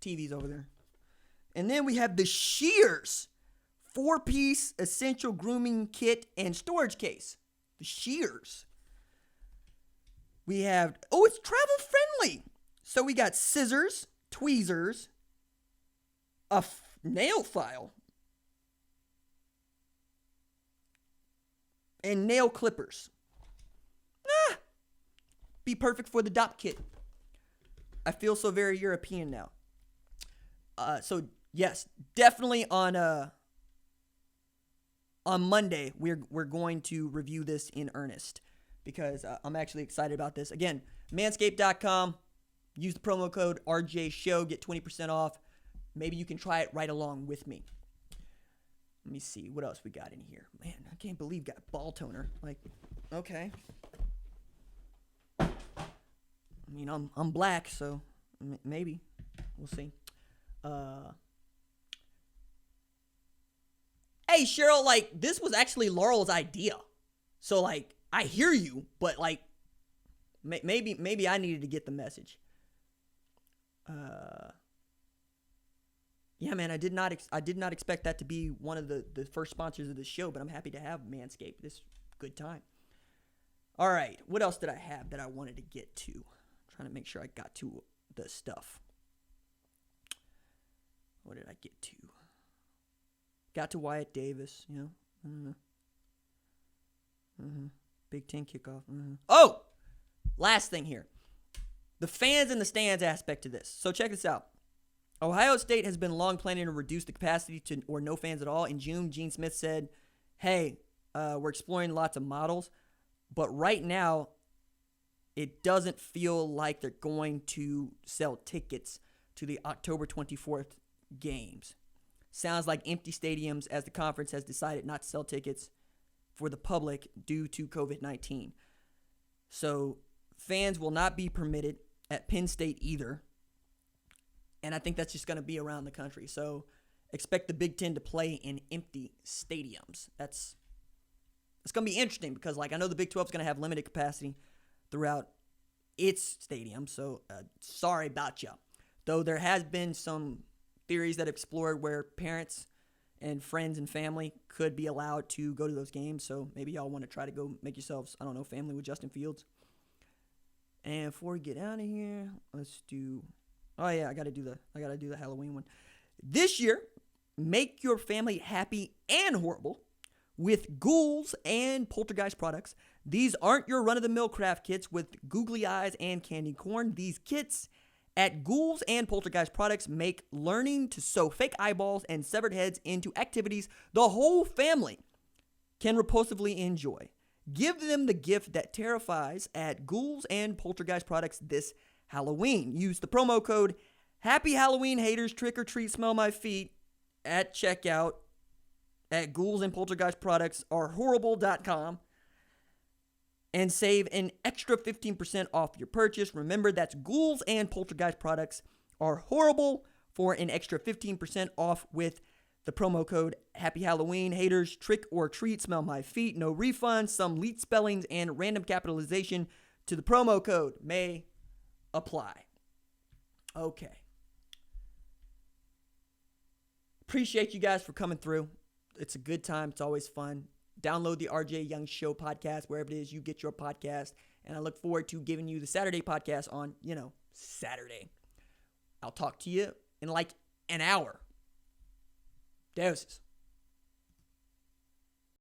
TV's over there. And then we have the shears. 4-piece essential grooming kit and storage case. The shears. We have, it's travel friendly. So we got scissors, tweezers, a nail file, and nail clippers. Be perfect for the DOP kit. I feel so very European now. So yes, definitely on Monday we're going to review this in earnest because I'm actually excited about this. Again, manscaped.com. Use the promo code RJShow. Get 20% off. Maybe you can try it right along with me. Let me see what else we got in here. Man, I can't believe we got ball toner. Like, okay. I mean, I'm black, so maybe we'll see. Hey, Cheryl, like, this was actually Laurel's idea. So, like, I hear you, but, like, maybe I needed to get the message. Yeah, man, I did not expect that to be one of the first sponsors of the show, but I'm happy to have Manscaped. This good time. All right, what else did I have that I wanted to get to? I'm trying to make sure I got to the stuff. What did I get to? Got to Wyatt Davis, you know. Big Ten kickoff. Oh, last thing here. The fans in the stands aspect to this. So check this out. Ohio State has been long planning to reduce the capacity to or no fans at all. In June, Gene Smith said, hey, we're exploring lots of models, but right now it doesn't feel like they're going to sell tickets to the October 24th games. Sounds like empty stadiums as the conference has decided not to sell tickets for the public due to COVID-19. So fans will not be permitted at Penn State either. And I think that's just going to be around the country. So expect the Big Ten to play in empty stadiums. It's going to be interesting because, like, I know the Big 12 is going to have limited capacity throughout its stadium. So sorry about you. Though there has been some theories that explored where parents and friends and family could be allowed to go to those games. So maybe y'all want to try to go make yourselves, I don't know, family with Justin Fields. And before we get out of here, let's do... Oh yeah, I gotta do the Halloween one. This year, make your family happy and horrible with Ghouls and Poltergeist products. These aren't your run-of-the-mill craft kits with googly eyes and candy corn. These kits at Ghouls and Poltergeist products make learning to sew fake eyeballs and severed heads into activities the whole family can repulsively enjoy. Give them the gift that terrifies at Ghouls and Poltergeist products this Halloween. Use the promo code Happy Halloween Haters Trick or Treat Smell My Feet at checkout at Ghouls and Poltergeist products or horrible.com and save an extra 15% off your purchase. Remember, that's Ghouls and Poltergeist products are horrible for an extra 15% off with the promo code Happy Halloween. Haters, trick or treat, smell my feet, no refunds, some leet spellings, and random capitalization to the promo code may apply. Okay. Appreciate you guys for coming through. It's a good time. It's always fun. Download the RJ Young Show podcast wherever it is you get your podcast. And I look forward to giving you the Saturday podcast on, Saturday. I'll talk to you in like an hour. Deuces.